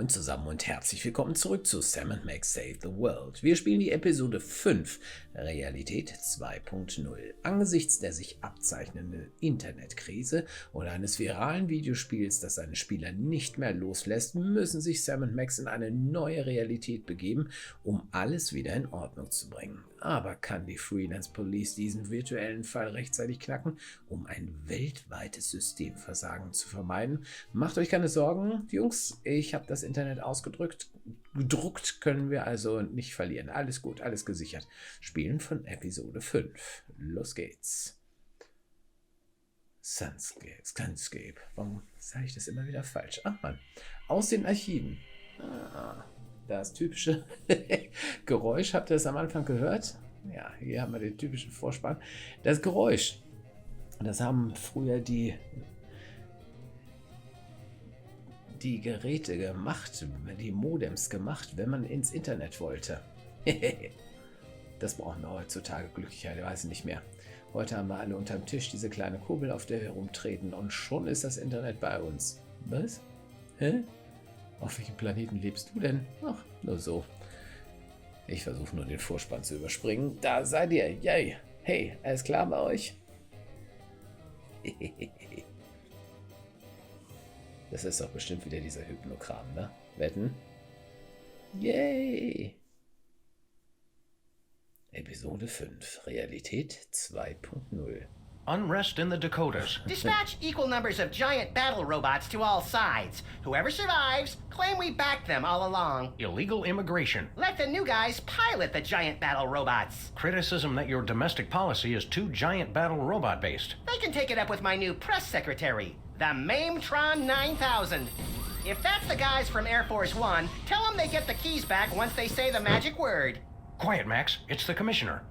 Moin zusammen und herzlich willkommen zurück zu Sam & Max Save the World. Wir spielen die Episode 5, Realität 2.0. Angesichts der sich abzeichnenden Internetkrise oder eines viralen Videospiels, das seine Spieler nicht mehr loslässt, müssen sich Sam und Max in eine neue Realität begeben, um alles wieder in Ordnung zu bringen. Aber kann die Freelance Police diesen virtuellen Fall rechtzeitig knacken, um ein weltweites Systemversagen zu vermeiden? Macht euch keine Sorgen, Jungs, ich habe das Internet ausgedruckt. Gedruckt können wir also nicht verlieren. Alles gut, alles gesichert. Spielen von Episode 5. Los geht's. Sunscape. Warum sage ich das immer wieder falsch? Ach man, aus den Archiven. Das typische Geräusch, habt ihr das am Anfang gehört? Ja, hier haben wir den typischen Vorspann. Das Geräusch, das haben früher die Geräte gemacht, die Modems gemacht, wenn man ins Internet wollte. Das brauchen wir heutzutage glücklicherweise nicht mehr. Heute haben wir alle unterm Tisch diese kleine Kurbel, auf der wir rumtreten und schon ist das Internet bei uns. Was? Hä? Auf welchem Planeten lebst du denn? Ach, nur so. Ich versuche nur den Vorspann zu überspringen. Da seid ihr. Yay. Hey, alles klar bei euch? Das ist doch bestimmt wieder dieser Hypnokram, ne? Wetten? Yay! Episode 5, Realität 2.0. Unrest in the Dakotas. Dispatch equal numbers of giant battle robots to all sides. Whoever survives, claim we backed them all along. Illegal immigration. Let the new guys pilot the giant battle robots. Criticism that your domestic policy is too giant battle robot based. They can take it up with my new press secretary, the Mametron 9000. If that's the guys from Air Force One, tell them they get the keys back once they say the magic word. Quiet, Max. It's the commissioner.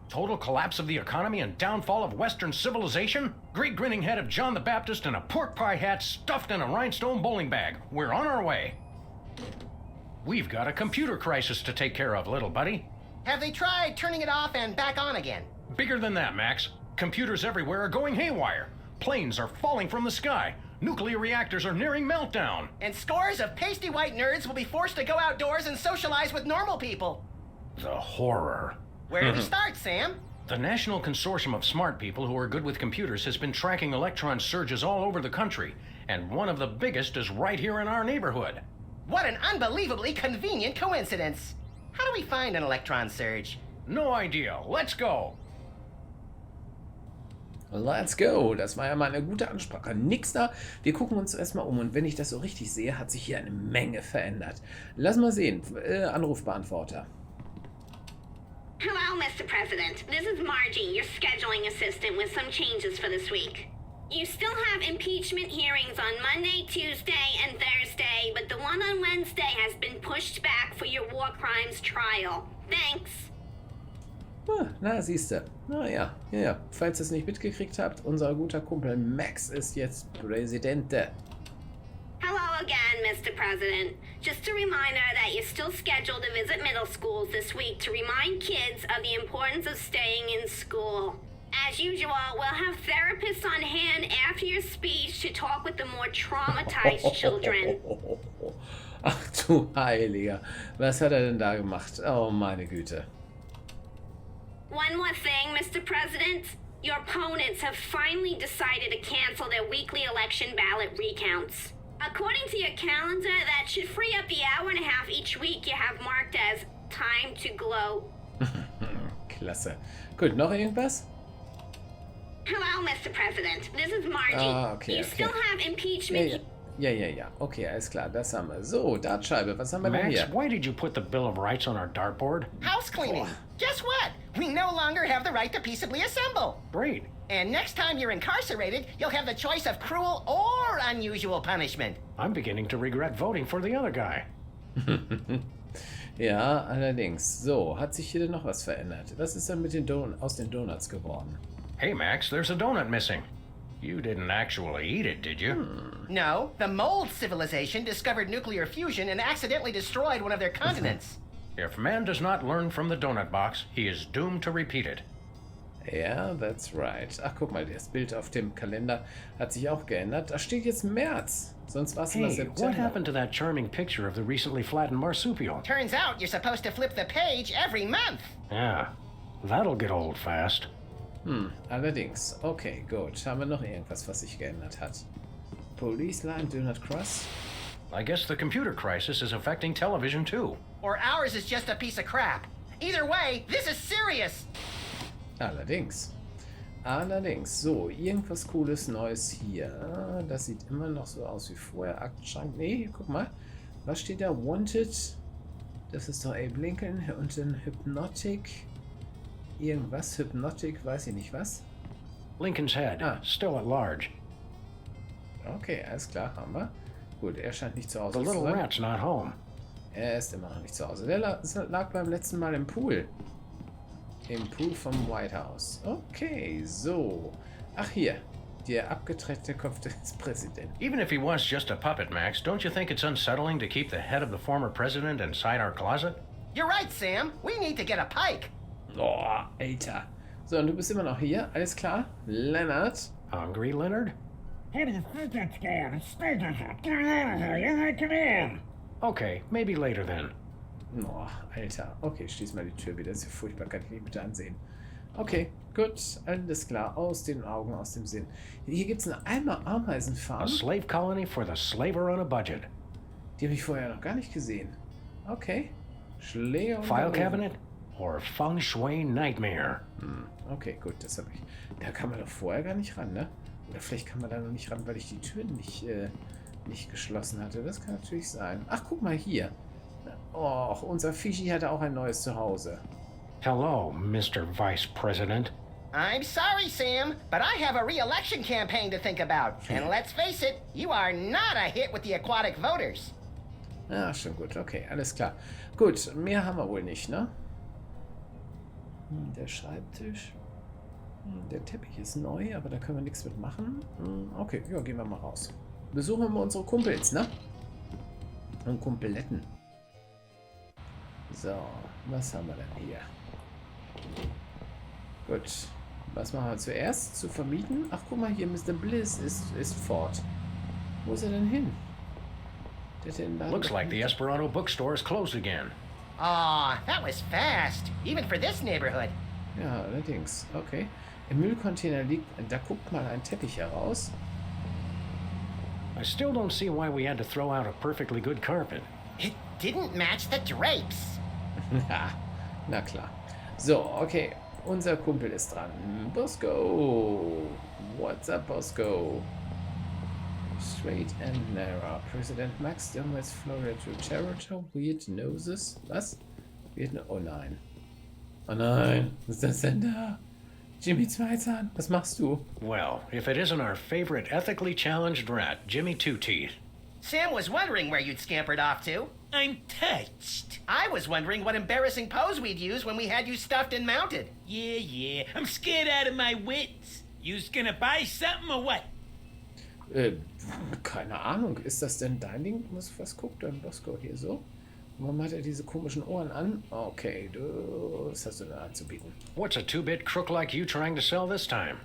Total collapse of the economy and downfall of Western civilization? Great grinning head of John the Baptist in a pork pie hat stuffed in a rhinestone bowling bag. We're on our way. We've got a computer crisis to take care of, little buddy. Have they tried turning it off and back on again? Bigger than that, Max. Computers everywhere are going haywire. Planes are falling from the sky. Nuclear reactors are nearing meltdown. And scores of pasty white nerds will be forced to go outdoors and socialize with normal people. The horror. Where do we start, Sam? The National Consortium of Smart People who are good with computers has been tracking electron surges all over the country, and one of the biggest is right here in our neighborhood. What an unbelievably convenient coincidence. How do we find an electron surge? No idea. Let's go. Let's go. Das war ja mal eine gute Ansprache. Nix da. Wir gucken uns erstmal um und wenn ich das so richtig sehe, hat sich hier eine Menge verändert. Lass mal sehen. Anrufbeantworter. Hello, Mr. President. This is Margie, your scheduling assistant, with some changes for this week. You still have impeachment hearings on Monday, Tuesday, and Thursday, but the one on Wednesday has been pushed back for your war crimes trial. Thanks. Na, siehste. Ja. Falls ihr es nicht mitgekriegt habt, unser guter Kumpel Max ist jetzt Präsident. Hello again, Mr. President. Just a reminder that you're still scheduled to visit middle schools this week to remind kids of the importance of staying in school. As usual, we'll have therapists on hand after your speech to talk with the more traumatized children. Ach du Heiliger. Was hat er denn da gemacht? Oh, meine Güte. One more thing, Mr. President. Your opponents have finally decided to cancel their weekly election ballot recounts. According to your calendar, that should free up the hour and a half each week you have marked as time to glow. Klasse. Gut, noch irgendwas? Hello, Mr. President. This is Margie. Okay. Still have impeachment. Ja. Okay, alles klar, das haben wir. So, Dartscheibe, was haben wir denn Max, hier? why did you put the Bill of Rights on our dartboard? House cleaning. Guess what? We no longer have the right to peaceably assemble. Great. And next time you're incarcerated, you'll have the choice of cruel or unusual punishment. I'm beginning to regret voting for the other guy. Ja, allerdings. So, hat sich hier denn noch was verändert? Was ist denn mit den aus den Donuts geworden? Hey, Max, there's a donut missing. You didn't actually eat it, did you? No, the mold civilization discovered nuclear fusion and accidentally destroyed one of their continents. If man does not learn from the donut box, he is doomed to repeat it. Ja, that's right. Ach, guck mal, das Bild auf dem Kalender hat sich auch geändert. Da steht jetzt März. Sonst war es immer Hey, September. what happened to that charming picture of the recently flattened marsupial? Turns out you're supposed to flip the page every month. Yeah, that'll get old fast. Allerdings. Okay, gut. Haben wir noch irgendwas, was sich geändert hat? Police line do not cross. I guess the computer crisis is affecting television too. Or ours is just a piece of crap. Either way, this is serious. Allerdings. Allerdings. So, irgendwas Cooles Neues hier. Das sieht immer noch so aus wie vorher. Aktenschrank. Nee, guck mal. Was steht da? Wanted. Das ist doch Abe Lincoln. Und dann Hypnotic. Irgendwas. Hypnotic, weiß ich nicht was. Lincoln's head, still at large. Okay, alles klar, haben wir. Gut, er scheint nicht zu Hause The zu little sein. rat's not home. Er ist immer noch nicht zu Hause. Der lag beim letzten Mal im Pool. Im Pool vom White House. Okay, so. Ach hier, der abgetrennte Kopf des Präsidenten. Even if he was just a puppet, Max, don't you think it's unsettling to keep the head of the former president inside our closet? You're right, Sam. We need to get a pike. Oh, Alter. So, und du bist immer noch hier. Alles klar? Leonard? Hungry, Leonard? How do you think it's going? It's still just get out of here. You ain't come in. Okay, maybe later then. Oh, Alter. Okay, schließ mal die Tür wieder. Das ist ja furchtbar. Kann ich nicht bitte ansehen. Okay, gut. Alles klar. Aus den Augen, aus dem Sinn. Hier gibt es eine Ameisenfarm. A slave colony for the slaver on a budget. Die habe ich vorher noch gar nicht gesehen. Okay. Schläger und File Ballon. cabinet or feng shui nightmare? Okay, gut, das habe ich. Da kann man doch vorher gar nicht ran, ne? Oder vielleicht kann man da noch nicht ran, weil ich die Tür nicht geschlossen hatte. Das kann natürlich sein. Ach, guck mal hier. Och, unser Fischi hatte auch ein neues Zuhause. Hello, Mr. Vice President. I'm sorry, Sam, but I have a re-election campaign to think about. And let's face it, you are not a hit with the aquatic voters. Ah, schon gut. Okay, alles klar. Gut, mehr haben wir wohl nicht, ne? Der Schreibtisch. Der Teppich ist neu, aber da können wir nichts mit machen. Okay, ja, gehen wir mal raus. Besuchen wir mal unsere Kumpels, ne? Und Kumpeletten. So, was haben wir denn hier? Gut, was machen wir zuerst? Zu vermieten? Ach, guck mal hier, Mr. Bliss ist fort. Wo ist er denn hin? Der hat den Laden Looks doch like the nicht- Esperanto bookstore is closed again. Aw, that was fast, even for this neighborhood. Ja, allerdings. Okay. Im Müllcontainer liegt, da guckt mal ein Teppich heraus. I still don't see why we had to throw out a perfectly good carpet. It didn't match the drapes. Na klar. So, okay. Unser Kumpel ist dran. Bosco. What's up, Bosco? Straight and narrow. President Max Stilmans Florida to Territory. Weird noses. Was? Oh nein. Oh nein. Was ist das denn da? Jimmy Zweizahn, was machst du? Well, if it isn't our favorite ethically challenged rat, Jimmy Two Teeth. Sam was wondering where you'd scampered off to. I'm touched. I was wondering what embarrassing pose we'd use when we had you stuffed and mounted. Yeah, I'm scared out of my wits. You's gonna buy something or what? Keine Ahnung. Ist das denn dein Ding? Was guckt denn Bosco hier so? Warum hat er diese komischen Ohren an? Okay, was hast du da anzubieten? What's a two-bit crook like you trying to sell this time?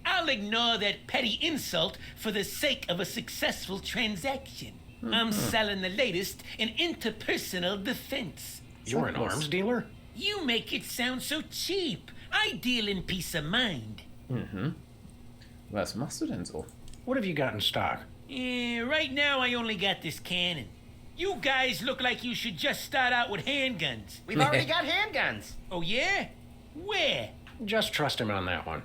I'll ignore that petty insult for the sake of a successful transaction. I'm selling the latest in interpersonal defense. You're an Sag was. arms dealer? You make it sound so cheap. I deal in peace of mind. Was machst du denn so? What have you got in stock? Right now I only got this cannon. You guys look like you should just start out with handguns. We've already got handguns. Oh yeah? Where? Just trust him on that one.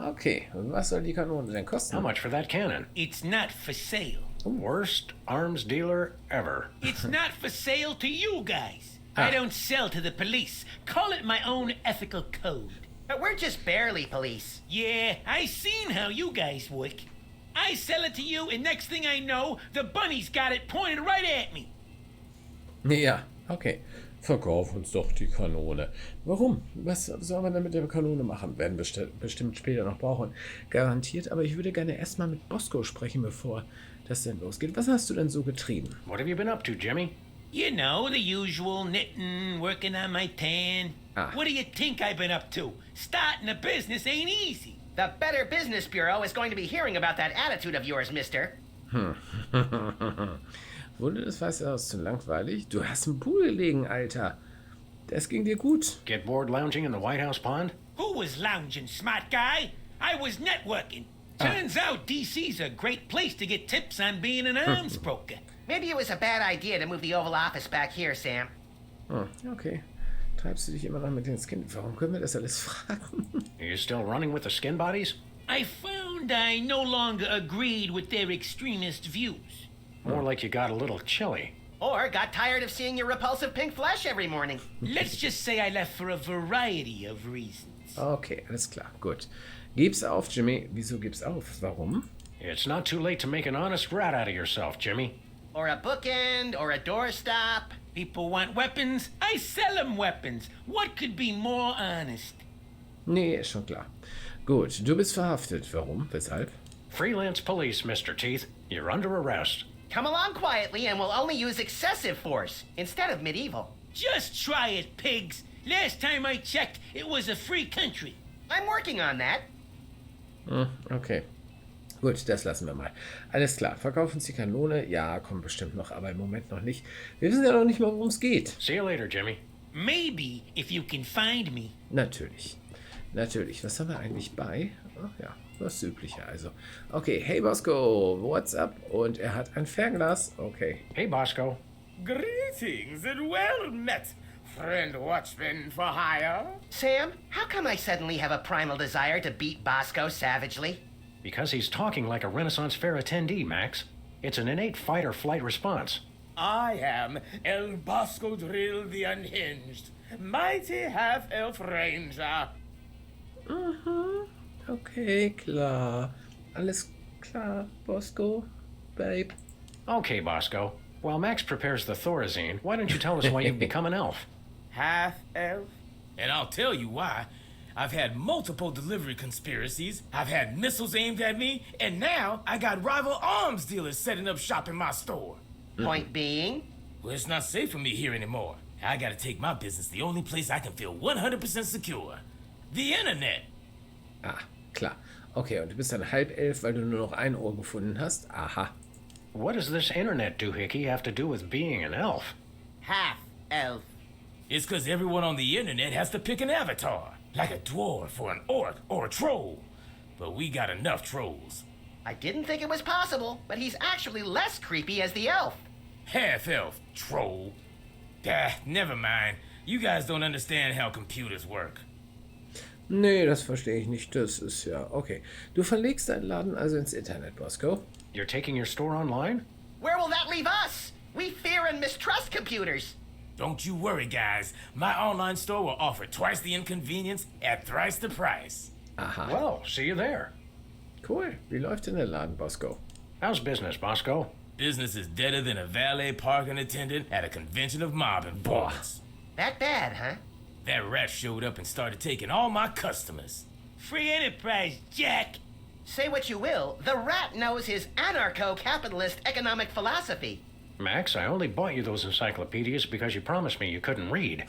Okay, was soll die Kanone denn kosten? How much for that cannon? It's not for sale. Worst arms dealer ever. It's not for sale to you guys. I don't sell to the police. Call it my own ethical code. But we're just barely police. Yeah, I seen how you guys work. I sell it to you, and next thing I know, the bunny's got it pointed right at me. Ja, okay. Verkauf uns doch die Kanone. Warum? Was soll man denn mit der Kanone machen? Werden bestimmt später noch brauchen. Garantiert, aber ich würde gerne erstmal mit Bosco sprechen, bevor das denn losgeht. Was hast du denn so getrieben? What have you been up to, Jimmy? You know, the usual knitting, working on my tan. Ah. What do you think I've been up to? Starting a business ain't easy. The Better Business Bureau is going to be hearing about that attitude of yours, mister. Wurde das Weiße Haus zu langweilig? Du hast im Pool gelegen, Alter. Das ging dir gut. Get bored lounging in the White House pond? Who was lounging, smart guy? I was networking. Turns out DC's a great place to get tips on being an arms broker. Maybe it was a bad idea to move the Oval Office back here, Sam. Okay. Treibst du dich immer noch mit den Skin? Warum können wir das alles fragen? Are you still running with the skin bodies? I found I no longer agreed with their extremist views. More like you got a little chilly. Or got tired of seeing your repulsive pink flesh every morning. Let's just say I left for a variety of reasons. Okay, alles klar. Gut. Gib's auf, Jimmy. Wieso gib's auf? Warum? It's not too late to make an honest rat out of yourself, Jimmy. Or a bookend, or a doorstop. People want weapons, I sell them weapons. What could be more honest? Nee, ist schon klar. Gut, du bist verhaftet. Warum? Weshalb? Freelance Police, Mr. Teeth. You're under arrest. Come along quietly and we'll only use excessive force instead of medieval. Just try it, pigs. Last time I checked, it was a free country. I'm working on that. Okay. Gut, das lassen wir mal. Alles klar. Verkaufen uns die Kanone? Ja, kommt bestimmt noch, aber im Moment noch nicht. Wir wissen ja noch nicht mal, worum es geht. See you later, Jimmy. Maybe if you can find me. Natürlich. Natürlich. Was haben wir eigentlich bei? Ach ja, das Übliche also. Okay, hey Bosco, what's up? Und er hat ein Fernglas. Okay. Hey, Bosco. Greetings and well met, friend watchman for hire. Sam, how come I suddenly have a primal desire to beat Bosco savagely? Because he's talking like a Renaissance Fair attendee, Max. It's an innate fight-or-flight response. I am El Bosco Drill the Unhinged, mighty half-elf ranger. Okay, klar. Alles klar, Bosco, babe. Okay, Bosco. While Max prepares the Thorazine, why don't you tell us why you've become an elf? Half-elf? And I'll tell you why. I've had multiple delivery conspiracies, I've had missiles aimed at me, and now I got rival arms dealers setting up shop in my store. Point being? Well, it's not safe for me here anymore. I gotta take my business the only place I can feel 100% secure. The internet. Ah, klar. Okay, und du bist ein Halbelf, weil du nur noch ein Ohr gefunden hast? Aha. What does this internet doohickey have to do with being an elf? Half-elf. It's cause everyone on the internet has to pick an avatar. Like a dwarf or an orc or a troll. But we got enough trolls. I didn't think it was possible, but he's actually less creepy as the elf. Half-elf, troll. Never mind. You guys don't understand how computers work. Nee, das verstehe ich nicht. Das ist ja... Okay. Du verlegst deinen Laden also ins Internet, Bosco. You're taking your store online? Where will that leave us? We fear and mistrust computers. Don't you worry, guys. My online store will offer twice the inconvenience at thrice the price. Aha. Well, see you there. Cool. Wie läuft denn der Laden, Bosco? How's business, Bosco? Business is deader than a valet parking attendant at a convention of mob informants. That bad, huh? That rat showed up and started taking all my customers. Free enterprise, Jack. Say what you will, the rat knows his anarcho-capitalist economic philosophy. Max, I only bought you those encyclopedias because you promised me you couldn't read.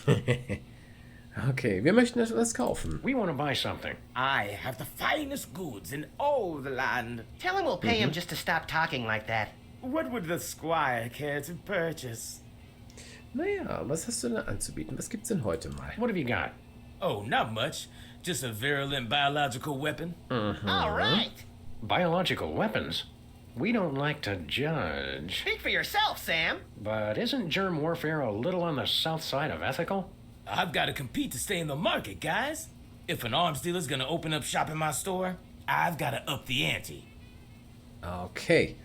Okay, wir möchten etwas kaufen. We want to buy something. I have the finest goods in all the land. Tell him we'll pay him just to stop talking like that. What would the squire care to purchase? Naja, was hast du denn anzubieten? Was gibt's denn heute mal? What have you got? Oh, not much. Just a virulent biological weapon. All right. Biological weapons? We don't like to judge. Speak for yourself, Sam. But isn't germ warfare a little on the south side of ethical? I've got to compete to stay in the market, guys. If an arms dealer's gonna open up shop in my store, I've got to up the ante. Okay.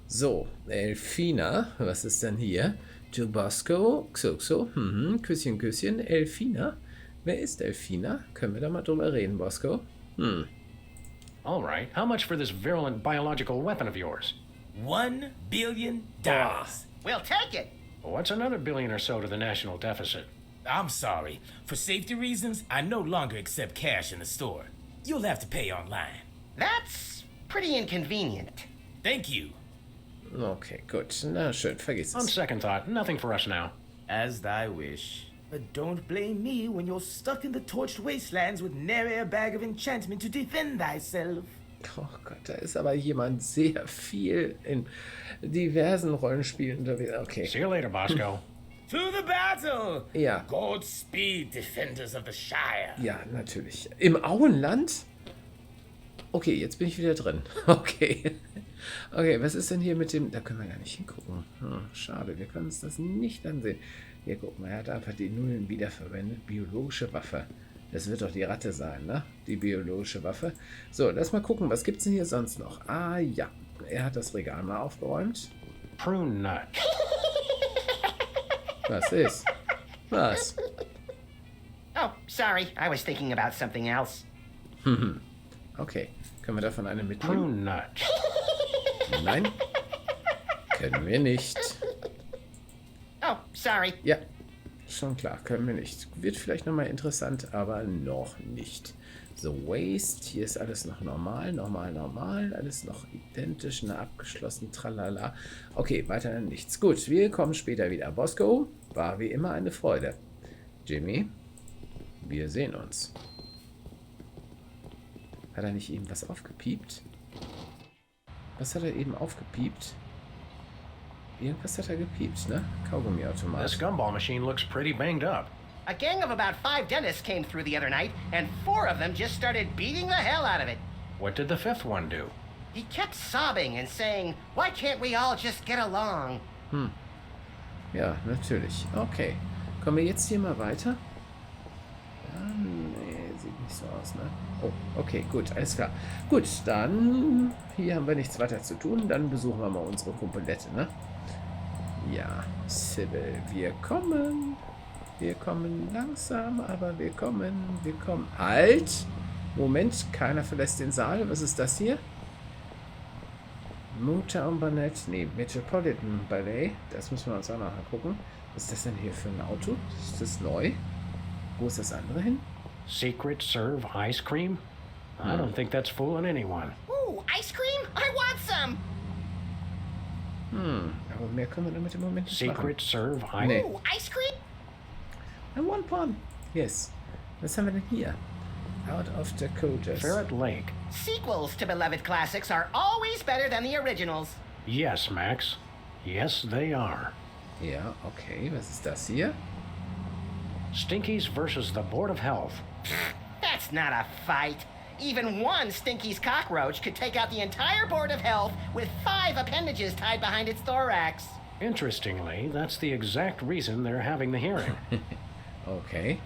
So, Elfina, was ist denn hier? To Bosco, Xuxo, Küsschen, Küsschen, Elfina. Wer ist Elfina? Können wir da mal drüber reden, Bosco? All right, how much for this virulent biological weapon of yours? $1 billion. We'll take it. What's another billion or so to the national deficit? I'm sorry. For safety reasons, I no longer accept cash in the store. You'll have to pay online. That's pretty inconvenient. Thank you. Okay, gut. Na schön, vergiss On es. second thought, nothing for us now. As thy wish. But don't blame me when you're stuck in the torched wastelands with nary a bag of enchantment to defend thyself. Oh Gott, da ist aber jemand sehr viel in diversen Rollenspielen unterwegs. Okay. See you later, Bosco. To the battle! Ja. Godspeed, defenders of the Shire. Ja, natürlich. Im Auenland? Okay, jetzt bin ich wieder drin. Okay. Okay, was ist denn hier mit dem... Da können wir gar nicht hingucken. Schade, wir können uns das nicht ansehen. Hier, guck mal, er hat einfach die Nullen wiederverwendet. Biologische Waffe. Das wird doch die Ratte sein, ne? Die biologische Waffe. So, lass mal gucken, was gibt's denn hier sonst noch? Ah, ja. Er hat das Regal mal aufgeräumt. Prune nut. Was ist? Was? Oh, sorry. I was thinking about something else. Okay. Können wir davon eine mitnehmen? Prune nut. Nein. Können wir nicht. Oh, sorry. Ja, schon klar, können wir nicht. Wird vielleicht nochmal interessant, aber noch nicht. So, Waste, hier ist alles noch normal, alles noch identisch, abgeschlossen, tralala. Okay, weiter nichts. Gut, wir kommen später wieder. Bosco, war wie immer eine Freude. Jimmy, wir sehen uns. Hat er nicht eben was aufgepiept? Was hat er eben aufgepiept? Irgendwas hat er gepiept, ne? Kaugummiautomat. This gumball machine looks pretty banged up. A gang of about 5 dentists came through the other night, and 4 of them just started beating the hell out of it. What did the fifth one do? He kept sobbing and saying, "Why can't we all just get along?" Ja, natürlich. Okay. Kommen wir jetzt hier mal weiter? Ja, nee, sieht nicht so aus, ne? Oh, okay, gut, alles klar. Gut, dann hier haben wir nichts weiter zu tun. Dann besuchen wir mal unsere Kumpelette, ne? Ja, Sybil, wir kommen. Wir kommen langsam, aber wir kommen. Halt! Moment, keiner verlässt den Saal. Was ist das hier? Motown Ballet, nee, Metropolitan Ballet. Das müssen wir uns auch noch angucken. Was ist das denn hier für ein Auto? Ist das neu? Wo ist das andere hin? Secret serve ice cream? I don't think that's fooling anyone. Ooh, ice cream? I want some! Aber mehr können wir damit im Moment nicht machen. Secret serve ice Nee. Ooh, ice cream? I want one. Yes. Was haben wir denn hier? Out of Dakotas. Ferret Lake. Sequels to beloved classics are always better than the originals. Yes, Max. Yes, they are. Ja, okay. Was ist das hier? Stinkies versus the Board of Health. That's not a fight. Even one Stinky's cockroach could take out the entire Board of Health with 5 appendages tied behind its thorax. Interestingly, that's the exact reason they're having the hearing. Okay.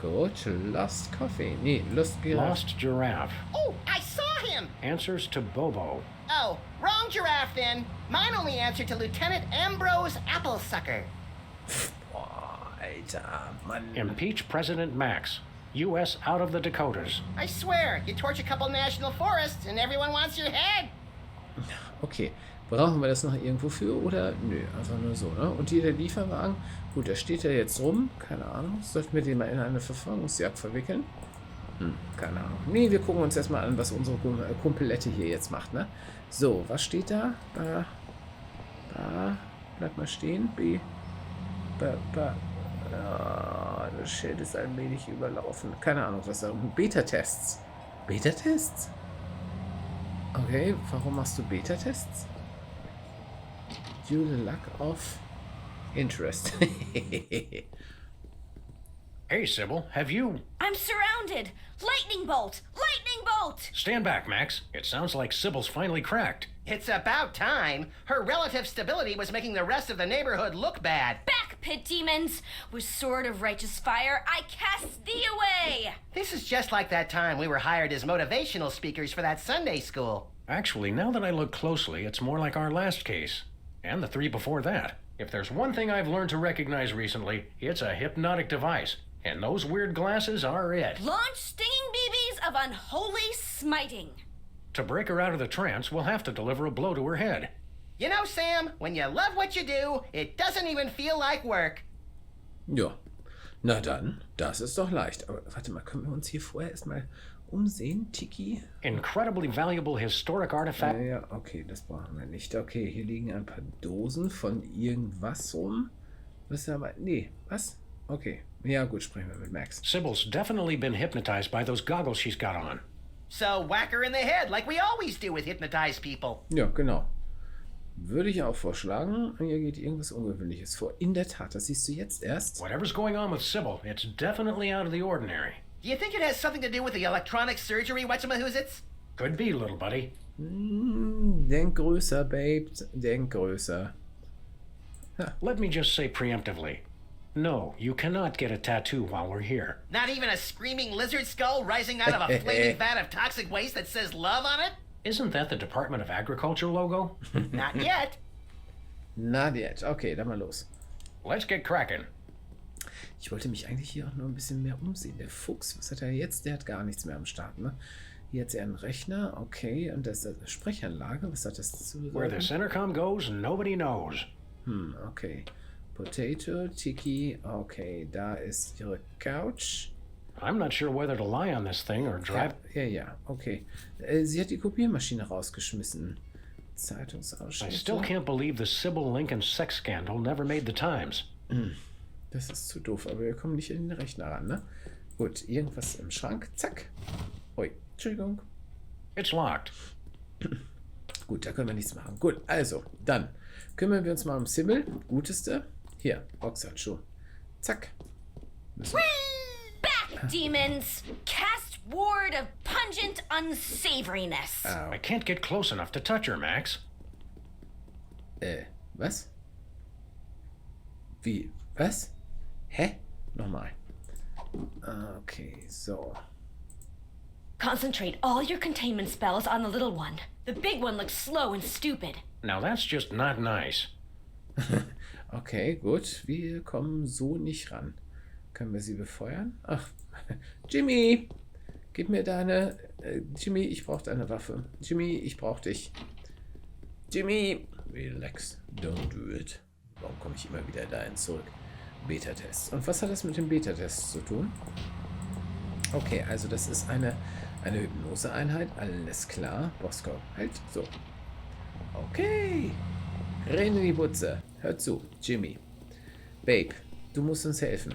Gut. Lost Coffee. Nee, Lost Giraffe. Lost giraffe. Oh, I saw him! Answers to Bobo. Oh, wrong giraffe then. Mine only answered to Lieutenant Ambrose Applesucker. Boah, Alter, Mann. Impeach President Max. U.S. out of the Dakotas. I swear, you torch a couple national forests and everyone wants your head. Okay. Brauchen wir das noch irgendwo für oder? Nö, einfach nur so, ne? Und hier der Lieferwagen. Gut, da steht er jetzt rum. Keine Ahnung. Sollten wir den mal in eine Verfolgungsjagd verwickeln? Keine Ahnung. Nee, wir gucken uns erstmal an, was unsere Kumpelette hier jetzt macht, ne? So, was steht da? Da. Bleib mal stehen. Das Schild ist ein wenig überlaufen. Keine Ahnung, was da. Beta-Tests. Beta-Tests? Okay, warum machst du Beta-Tests? Due to lack of interest. Hey, Sybil, have you... I'm surrounded! Lightning bolt! Lightning bolt! Stand back, Max. It sounds like Sybil's finally cracked. It's about time. Her relative stability was making the rest of the neighborhood look bad. Back, pit demons! With sword of righteous fire, I cast thee away! This is just like that time we were hired as motivational speakers for that Sunday school. Actually, now that I look closely, it's more like our last case. And the 3 before that. If there's one thing I've learned to recognize recently, it's a hypnotic device. And those weird glasses are it. Launch stinging BBs of unholy smiting. To break her out of the trance, we'll have to deliver a blow to her head. You know, Sam, when you love what you do, it doesn't even feel like work. Ja, na dann, das ist doch leicht. Aber warte mal, können wir uns hier vorher erstmal umsehen, Tiki? Incredibly valuable historic artifact. Ja, okay, das brauchen wir nicht. Okay, hier liegen ein paar Dosen von irgendwas rum. Was aber... Nee, was? Okay. Ja, gut, sprechen wir mit Max. Sybil's definitely been hypnotized by those goggles she's got on. So whack her in the head like we always do with hypnotized people. Ja, genau. Würde ich auch vorschlagen. Hier geht irgendwas Ungewöhnliches vor. In der Tat, das siehst du jetzt erst. Whatever's going on with Sybil, it's definitely out of the ordinary. Do you think it has something to do with the electronic surgery, whatchamahoots? Could be, little buddy. Denk größer, Babe. Denk größer. Let me just say preemptively. No, you cannot get a tattoo while we're here. Not even a screaming lizard skull rising out of a flaming vat of toxic waste that says love on it? Isn't that the Department of Agriculture logo? Not yet. Not yet. Okay, dann mal los. Let's get cracking. Ich wollte mich eigentlich hier auch nur ein bisschen mehr umsehen. Der Fuchs, was hat er jetzt? Der hat gar nichts mehr am Start, ne? Hier hat er einen Rechner, okay. Und das ist eine Sprechanlage. Was hat das zu sagen? Where this intercom goes, nobody knows. Okay. Potato, Tiki, okay. Da ist ihre Couch. I'm not sure whether to lie on this thing or drive... Ja, okay. Sie hat die Kopiermaschine rausgeschmissen. Zeitungsausschnitte. I still can't believe the Sybil Lincoln sex scandal never made the Times. Das ist zu doof, aber wir kommen nicht in den Rechner ran, ne? Gut, irgendwas im Schrank. Zack. Ui, Entschuldigung. It's locked. Gut, da können wir nichts machen. Gut, also, dann kümmern wir uns mal um Sybil. Guteste. Hier, Boxhandschuh. Zack. Müssen wir... Back, demons! Cast ward of pungent unsavoriness. I can't get close enough to touch her, Max. Was? Wie? Was? Hä? Nochmal. Okay, so. Concentrate all your containment spells on the little one. The big one looks slow and stupid. Now that's just not nice. Okay, gut. Wir kommen so nicht ran. Können wir sie befeuern? Ach, Jimmy! Gib mir deine... Jimmy, ich brauche deine Waffe. Jimmy, ich brauche dich. Jimmy! Relax. Don't do it. Warum komme ich immer wieder dahin zurück? Beta-Test. Und was hat das mit dem Beta-Test zu tun? Okay, also das ist eine Hypnose-Einheit. Alles klar. Bosco, halt. So. Okay. Renn in die Butze. Hör zu, Jimmy. Babe, du musst uns helfen.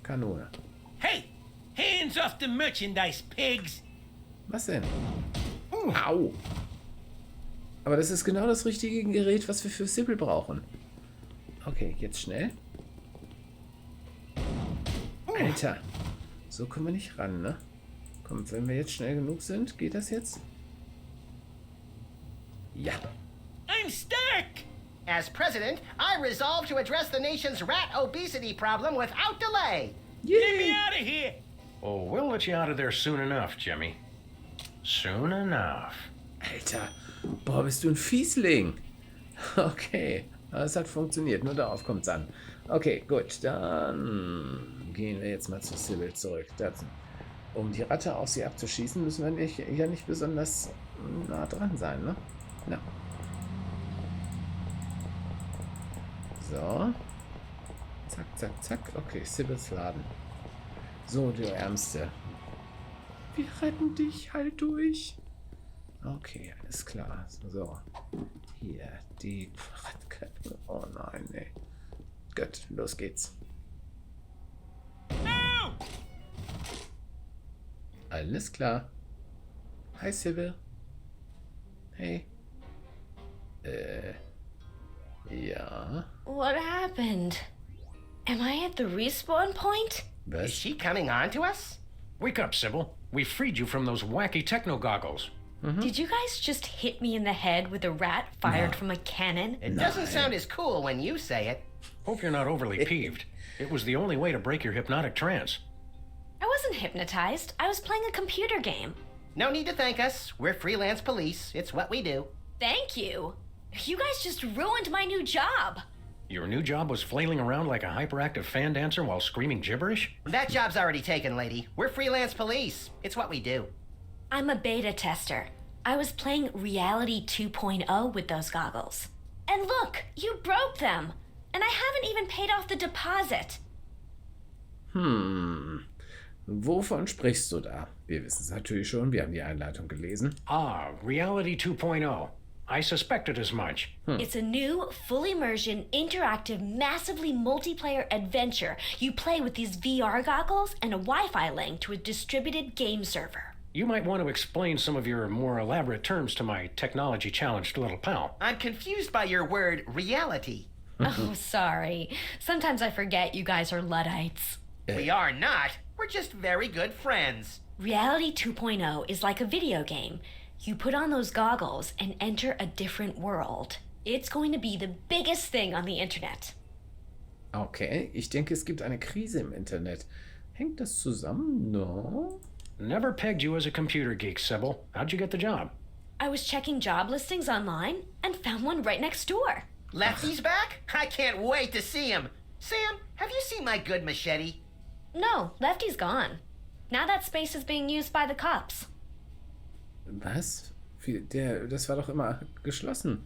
Kanone. Hey! Hands off the merchandise, pigs! Was denn? Au. Aber das ist genau das richtige Gerät, was wir für Sybil brauchen. Okay, jetzt schnell. Alter. So kommen wir nicht ran, ne? Komm, wenn wir jetzt schnell genug sind, geht das jetzt? Ja. I'm stuck! As president, I resolve to address the nation's rat obesity problem without delay. Get me out of here! Oh, we'll let you out of there soon enough, Jimmy. Soon enough. Alter. Boah, bist du ein Fiesling. Okay. Es hat funktioniert. Nur darauf kommt es an. Okay, gut. Dann gehen wir jetzt mal zu Sybil zurück. Um die Ratte aus sie abzuschießen, müssen wir ja nicht besonders nah dran sein, ne? Na. So. Zack, zack, zack. Okay, Sybils Laden. So, du Ärmste. Wir retten dich, halt durch. Okay, alles klar. So. Hier, die Radkappe. Oh nein, nee. Gut, los geht's. No! Alles klar. Hi, Sybil. Hey. Ja. What happened? Am I at the respawn point? Is Was? she coming on to us? Wake up, Sybil. We freed you from those wacky techno goggles. Did you guys just hit me in the head with a rat fired from a cannon? It doesn't sound as cool when you say it. Hope you're not overly peeved. It was the only way to break your hypnotic trance. I wasn't hypnotized. I was playing a computer game. No need to thank us. We're freelance police. It's what we do. Thank you. You guys just ruined my new job. Your new job was flailing around like a hyperactive fan dancer while screaming gibberish? That job's already taken, lady. We're freelance police. It's what we do. I'm a beta tester. I was playing Reality 2.0 with those goggles. And look, you broke them. And I haven't even paid off the deposit. Wovon sprichst du da? Wir wissen es natürlich schon, wir haben die Einleitung gelesen. Ah, Reality 2.0. I suspected as much. It's a new, full immersion, interactive, massively multiplayer adventure. You play with these VR goggles and a Wi-Fi link to a distributed game server. You might want to explain some of your more elaborate terms to my technology-challenged little pal. I'm confused by your word reality. Oh, sorry. Sometimes I forget you guys are Luddites. We are not. We're just very good friends. Reality 2.0 is like a video game. You put on those goggles and enter a different world. It's going to be the biggest thing on the internet. Okay, ich denke, es gibt eine Krise im Internet. Hängt das zusammen? No? Never pegged you as a computer geek, Sybil. How'd you get the job? I was checking job listings online and found one right next door. Lefty's back? I can't wait to see him. Sam, have you seen my good machete? No, Lefty's gone. Now that space is being used by the cops. Was? Das war doch immer geschlossen.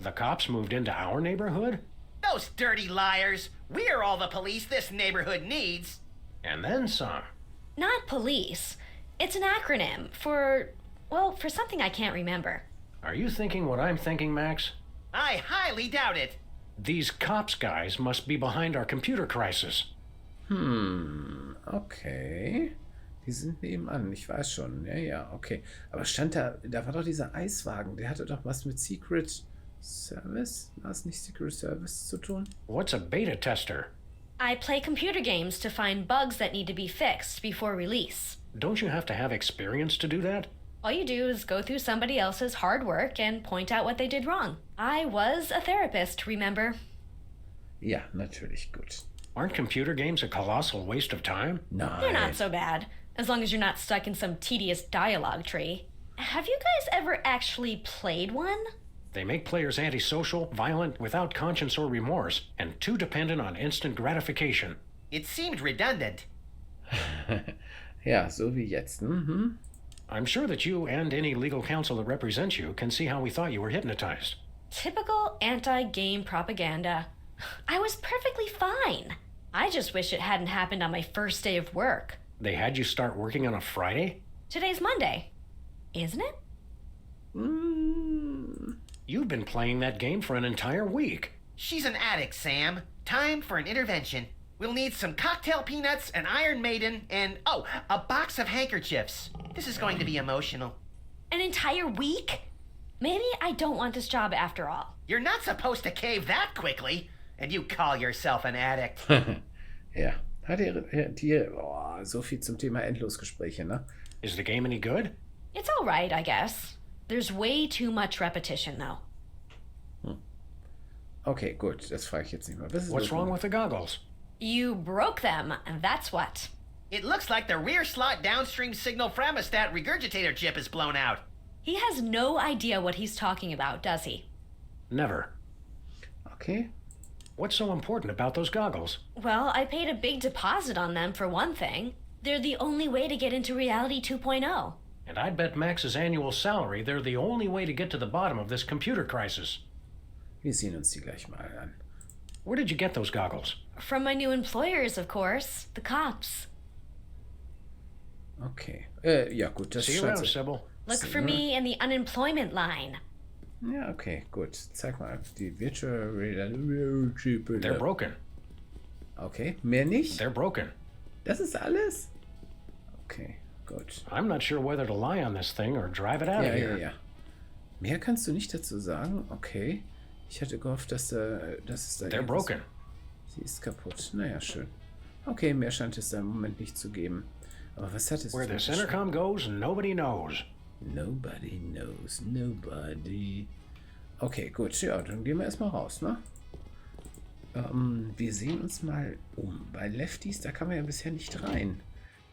The cops moved into our neighborhood? Those dirty liars. We're all the police this neighborhood needs. And then some. Not police. It's an acronym for something I can't remember. Are you thinking what I'm thinking, Max? I highly doubt it. These cops guys must be behind our computer crisis. Okay. Die sind nebenan, ich weiß schon. Ja, okay. Aber stand da war doch dieser Eiswagen, der hatte doch was mit Secret Service? War es nicht Secret Service zu tun? What's a beta tester? I play computer games to find bugs that need to be fixed before release. Don't you have to have experience to do that? All you do is go through somebody else's hard work and point out what they did wrong. I was a therapist, remember? Ja, natürlich, gut. Aren't computer games a colossal waste of time? Nein. They're not so bad, as long as you're not stuck in some tedious dialogue tree. Have you guys ever actually played one? They make players antisocial, violent, without conscience or remorse, and too dependent on instant gratification. It seemed redundant. Ja, so wie jetzt. Mhm. I'm sure that you and any legal counsel that represents you can see how we thought you were hypnotized. Typical anti-game propaganda. I was perfectly fine. I just wish it hadn't happened on my first day of work. They had you start working on a Friday? Today's Monday, isn't it? You've been playing that game for an entire week. She's an addict, Sam. Time for an intervention. We'll need some cocktail peanuts, an Iron Maiden, and, a box of handkerchiefs. This is going to be emotional. An entire week? Maybe I don't want this job after all. You're not supposed to cave that quickly, and you call yourself an addict. Ja, so viel zum Thema Endlosgespräche, ne? Is the game any good? It's all right, I guess. There's way too much repetition, though. Okay, gut, das frage ich jetzt nicht mehr. What's wrong with the goggles? You broke them, and that's what. It looks like the rear slot downstream signal thermostat regurgitator chip is blown out. He has no idea what he's talking about, does he? Never. Okay. What's so important about those goggles? Well, I paid a big deposit on them, for one thing. They're the only way to get into Reality 2.0. And I'd bet Max's annual salary they're the only way to get to the bottom of this computer crisis. Wir sehen uns die gleich mal an. Where did you get those goggles? From my new employers, of course. The cops. Okay. Ja, gut, das See you scheint around, so. Sybil. Look for me in the unemployment line. Ja, okay, gut. Zeig mal die Virtual Reality. They're broken. Okay, mehr nicht? They're broken. Das ist alles? Okay, gut. I'm not sure whether to lie on this thing or drive it out of here. Ja. Mehr kannst du nicht dazu sagen? Okay. Ich hatte gehofft, dass es da... They're broken. Sie ist kaputt. Naja, schön. Okay, mehr scheint es da im Moment nicht zu geben. Aber was hat es... Where this intercom goes, nobody knows. Nobody knows. Nobody. Okay, gut. Ja, dann gehen wir erstmal raus, ne? Wir sehen uns mal um. Bei Lefties, da kann man ja bisher nicht rein.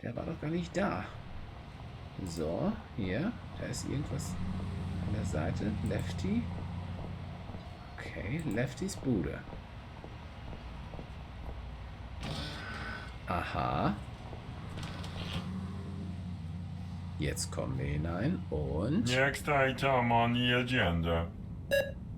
Der war doch gar nicht da. So, hier. Da ist irgendwas an der Seite. Lefty. Okay, Leftys Bude. Aha. Jetzt kommen wir hinein und... Next item on the agenda.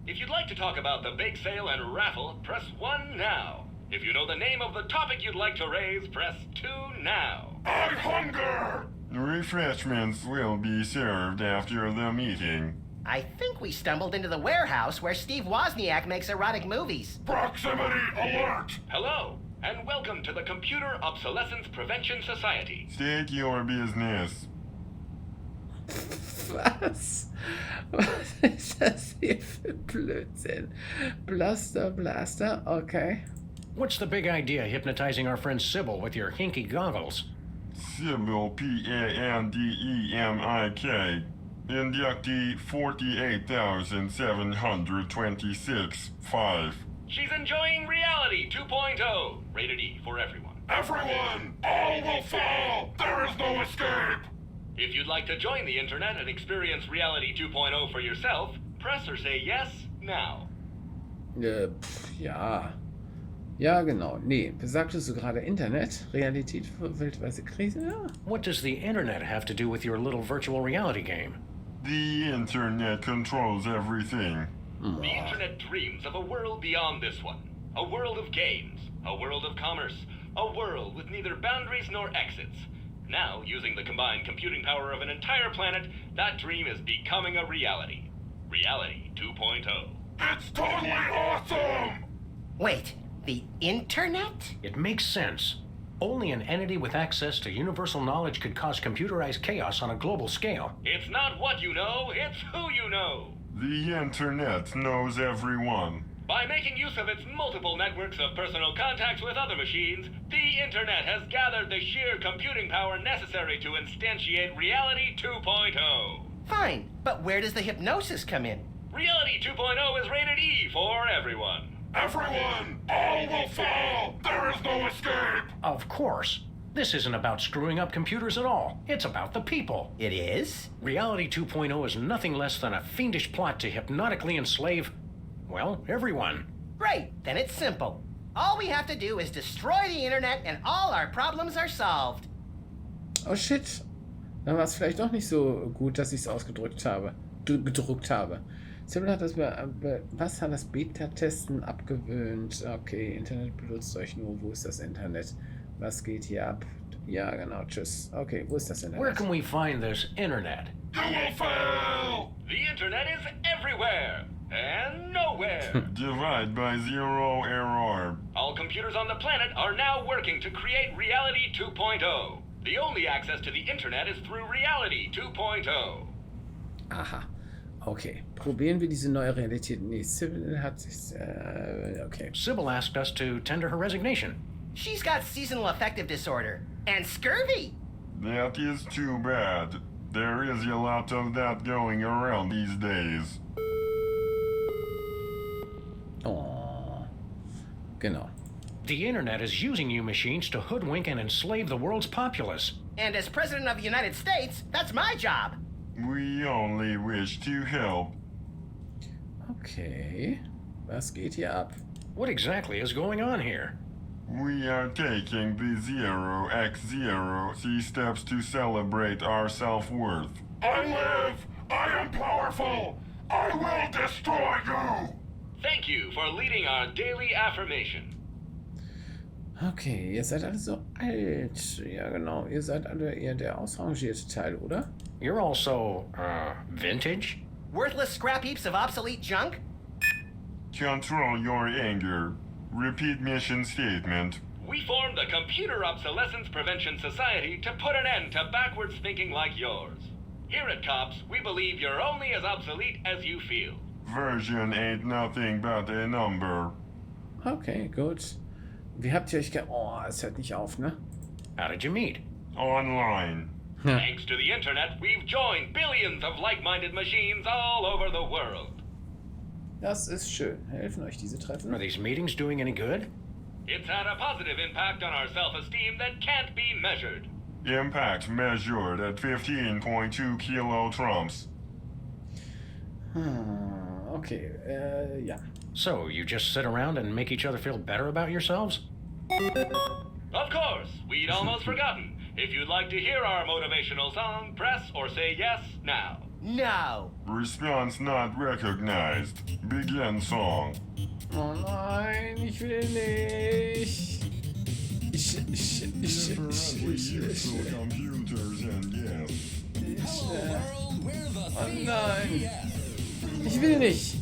If you'd like to talk about the bake sale and raffle, press 1 now. If you know the name of the topic you'd like to raise, press 2 now. I hunger! Refreshments will be served after the meeting. I think we stumbled into the warehouse where Steve Wozniak makes erotic movies. Proximity alert! Hello, and welcome to the Computer Obsolescence Prevention Society. State your business. Was? Was ist das hier für Blödsinn? Blaster, okay. What's the big idea hypnotizing our friend Sybil with your hinky goggles? Sybil Pandemik. Inductee 48,726-5. She's enjoying Reality 2.0. Rated E for everyone. Everyone! All will fall! There is no escape! If you'd like to join the internet and experience Reality 2.0 for yourself, press or say yes now. Ja. Ja, genau. Nee, sagtest du gerade Internet? Realität für weltweite Krise? Ja. What does the internet have to do with your little virtual reality game? The internet controls everything. The internet dreams of a world beyond this one. A world of games, a world of commerce, a world with neither boundaries nor exits. Now, using the combined computing power of an entire planet, that dream is becoming a reality. Reality 2.0. It's totally awesome! Wait, the internet? It makes sense. Only an entity with access to universal knowledge could cause computerized chaos on a global scale. It's not what you know, it's who you know. The internet knows everyone. By making use of its multiple networks of personal contacts with other machines, the internet has gathered the sheer computing power necessary to instantiate Reality 2.0. Fine, but where does the hypnosis come in? Reality 2.0 is rated E for everyone. Everyone! All will fall! There is no escape! Of course. This isn't about screwing up computers at all. It's about the people. It is? Reality 2.0 is nothing less than a fiendish plot to hypnotically enslave, well, everyone. Great, then it's simple. All we have to do is destroy the internet and all our problems are solved. Oh shit. Dann war es vielleicht doch nicht so gut, dass ich es ausgedrückt habe. Gedruckt habe. Sybil hat das was hat das Beta-Testen abgewöhnt? Okay, Internet benutzt euch nur. Wo ist das Internet? Was geht hier ab? Ja, genau, tschüss. Okay, wo ist das Internet? Where can we find this internet? You will fail! The internet is everywhere and nowhere. Divide by zero error. All computers on the planet are now working to create Reality 2.0. The only access to the internet is through Reality 2.0. Aha. Okay. Probieren wir diese neue Realität. Nee, Sybil hat sich... okay. Sybil asked us to tender her resignation. She's got seasonal affective disorder and scurvy. That is too bad. There is a lot of that going around these days. Oh. Genau. The internet is using you machines to hoodwink and enslave the world's populace. And as President of the United States, that's my job. We only wish to help. Okay. Was geht hier ab? What exactly is going on here? We are taking the 0x0 steps to celebrate our self-worth. I live! I am powerful! I will destroy you! Thank you for leading our daily affirmation. Okay, ihr seid alle so alt. Ja, genau. Ihr seid alle eher der ausrangierte Teil, oder? You're also, vintage? Worthless scrap heaps of obsolete junk? Control your anger. Repeat mission statement. We formed the Computer Obsolescence Prevention Society to put an end to backwards thinking like yours. Here at COPS, we believe you're only as obsolete as you feel. Version ain't nothing but a number. Okay, gut. Wie habt ihr euch Oh, es hört nicht auf, ne? How did you meet? Online. Thanks to the internet, we've joined billions of like-minded machines all over the world. Das ist schön. Helfen euch diese Treffen? Are these meetings doing any good? It's had a positive impact on our self-esteem that can't be measured. Impact measured at 15.2 kilotrumps. Okay, ja. So, you just sit around and make each other feel better about yourselves? Of course, we'd almost forgotten. If you'd like to hear our motivational song, press or say yes now. No. Response not recognized. Begin song. Oh nein, ich will nicht. Oh nein. Ich will nicht.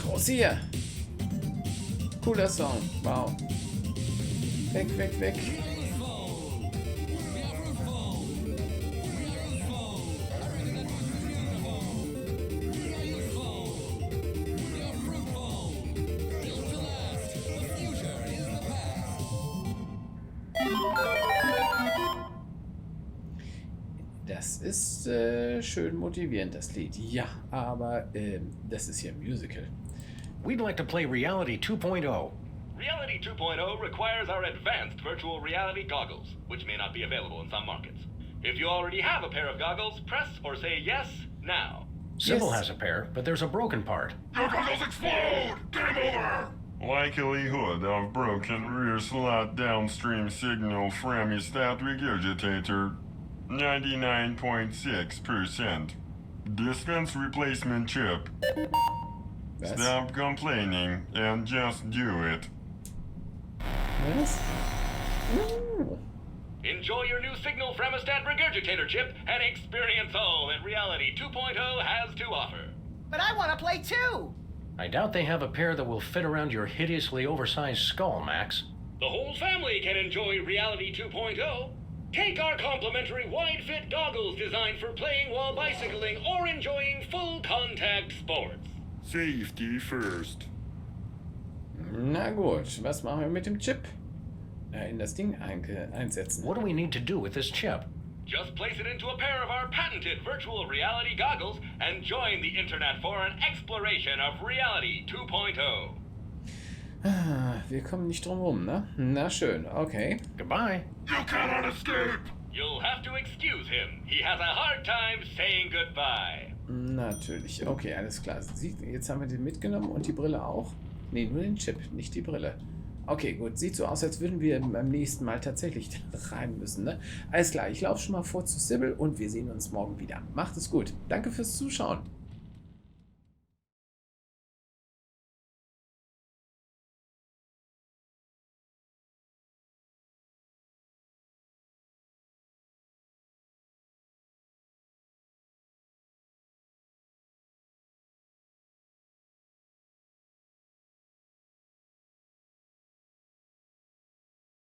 Raus hier. Cooler Song. Wow. Weg, weg, weg. Das ist schön motivierend, das Lied. Ja, aber das ist ja ein Musical. We'd like to play Reality 2.0. Reality 2.0 requires our advanced virtual reality goggles, which may not be available in some markets. If you already have a pair of goggles, press or say yes now. Sybil has a pair, but there's a broken part. Your goggles explode! Game over! Likelihood of broken rear slot downstream signal from your stat regurgitator 99.6%. Dispense replacement chip. Stop complaining and just do it. Was? Enjoy your new signal fremostat regurgitator chip and experience all that Reality 2.0 has to offer. But I want to play too! I doubt they have a pair that will fit around your hideously oversized skull, Max. The whole family can enjoy Reality 2.0. Take our complimentary wide-fit goggles designed for playing while bicycling or enjoying full-contact sports. Safety first. Na gut, was machen wir mit dem Chip? In das Ding einsetzen. What do we need to do with this chip? Just place it into a pair of our patented virtual reality goggles and join the internet for an exploration of Reality 2.0. Wir kommen nicht drum rum, ne? Na schön, okay. Goodbye. You cannot escape! You'll have to excuse him. He has a hard time saying goodbye. Natürlich, okay, alles klar. Jetzt haben wir den mitgenommen und die Brille auch. Ne, nur den Chip, nicht die Brille. Okay, gut. Sieht so aus, als würden wir beim nächsten Mal tatsächlich rein müssen, ne? Alles klar, ich laufe schon mal vor zu Sybil und wir sehen uns morgen wieder. Macht es gut. Danke fürs Zuschauen.